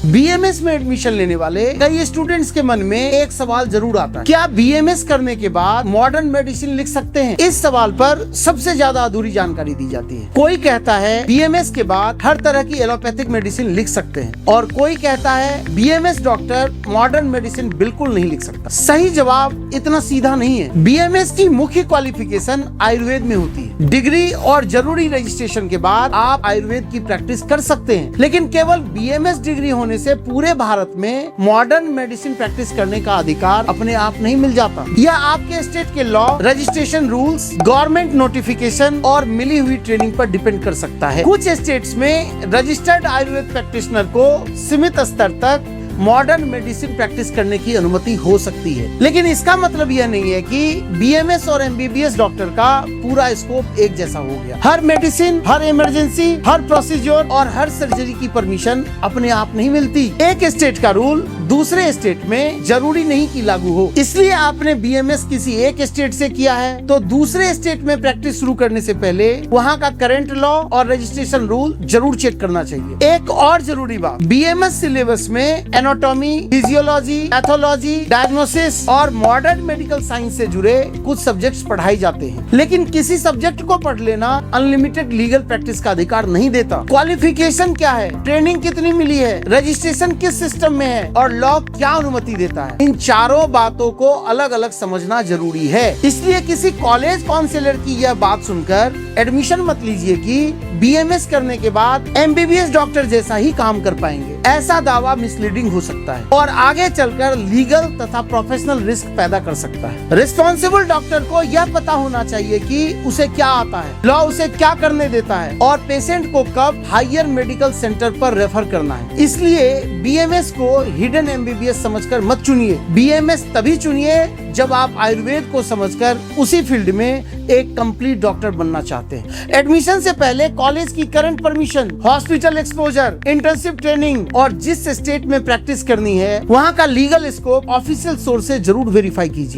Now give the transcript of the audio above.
BMS में admission लेने वाले कई स्टूडेंट्स के मन में एक सवाल जरूर आता है, क्या बीएमएस करने के बाद मॉडर्न मेडिसिन लिख सकते हैं? इस सवाल पर सबसे ज्यादा अधूरी जानकारी दी जाती है। कोई कहता है बीएमएस के बाद हर तरह की एलोपैथिक मेडिसिन लिख सकते हैं और कोई कहता है बीएमएस डॉक्टर मॉडर्न मेडिसिन बिल्कुल नहीं लिख सकता। सही जवाब इतना सीधा नहीं है। बीएमएस की मुख्य क्वालिफिकेशन आयुर्वेद में होती है। डिग्री और जरूरी रजिस्ट्रेशन के बाद आप आयुर्वेद की प्रैक्टिस कर सकते हैं, लेकिन केवल बीएमएस डिग्री होने से पूरे भारत में मॉडर्न मेडिसिन प्रैक्टिस करने का अधिकार अपने आप नहीं मिल जाता। यह आपके स्टेट के law, registration rules, government notification और मिली हुई ट्रेनिंग पर डिपेंड कर सकता है। कुछ स्टेट्स में रजिस्टर्ड आयुर्वेद प्रैक्टिशनर को सीमित स्तर तक मॉडर्न मेडिसिन प्रैक्टिस करने की अनुमति हो सकती है, लेकिन इसका मतलब यह नहीं है कि बीएमएस और एमबीबीएस डॉक्टर का पूरा स्कोप एक जैसा हो गया। हर मेडिसिन, हर इमरजेंसी, हर प्रोसीजर और हर सर्जरी की परमिशन अपने आप नहीं मिलती। एक स्टेट का रूल दूसरे स्टेट में जरूरी नहीं कि लागू हो। इसलिए आपने बीएमएस किसी एक स्टेट से किया है तो दूसरे स्टेट में प्रैक्टिस शुरू करने से पहले वहाँ का करंट लॉ और रजिस्ट्रेशन रूल जरूर चेक करना चाहिए। एक और जरूरी बात, बीएमएस सिलेबस में एनाटॉमी, फिजियोलॉजी, पैथोलॉजी, डायग्नोसिस और मॉडर्न मेडिकल साइंस से जुड़े कुछ सब्जेक्ट्स पढ़ाए जाते हैं, लेकिन किसी सब्जेक्ट को पढ़ लेना अनलिमिटेड लीगल प्रैक्टिस का अधिकार नहीं देता। क्वालिफिकेशन क्या है, ट्रेनिंग कितनी मिली है, रजिस्ट्रेशन किस सिस्टम में है और लॉ क्या अनुमति देता है, इन चारों बातों को अलग अलग समझना जरूरी है। इसलिए किसी कॉलेज काउंसिलर की यह बात सुनकर एडमिशन मत लीजिए कि बीएमएस करने के बाद एमबीबीएस डॉक्टर जैसा ही काम कर पाएंगे। ऐसा दावा मिसलीडिंग हो सकता है और आगे चलकर लीगल तथा प्रोफेशनल रिस्क पैदा कर सकता है। रिस्पॉन्सिबल डॉक्टर को यह पता होना चाहिए कि उसे क्या आता है, लॉ उसे क्या करने देता है और पेशेंट को कब हायर मेडिकल सेंटर पर रेफर करना है। इसलिए बीएमएस को हिडन एमबीबीएस समझकर मत चुनिए। बीएमएस तभी चुनिए जब आप आयुर्वेद को समझकर उसी फील्ड में एक कंप्लीट डॉक्टर बनना चाहते हैं। एडमिशन से पहले कॉलेज की current permission, hospital exposure, internship training और जिस स्टेट में प्रैक्टिस करनी है वहाँ का लीगल स्कोप ऑफिशियल सोर्स से जरूर वेरीफाई कीजिए।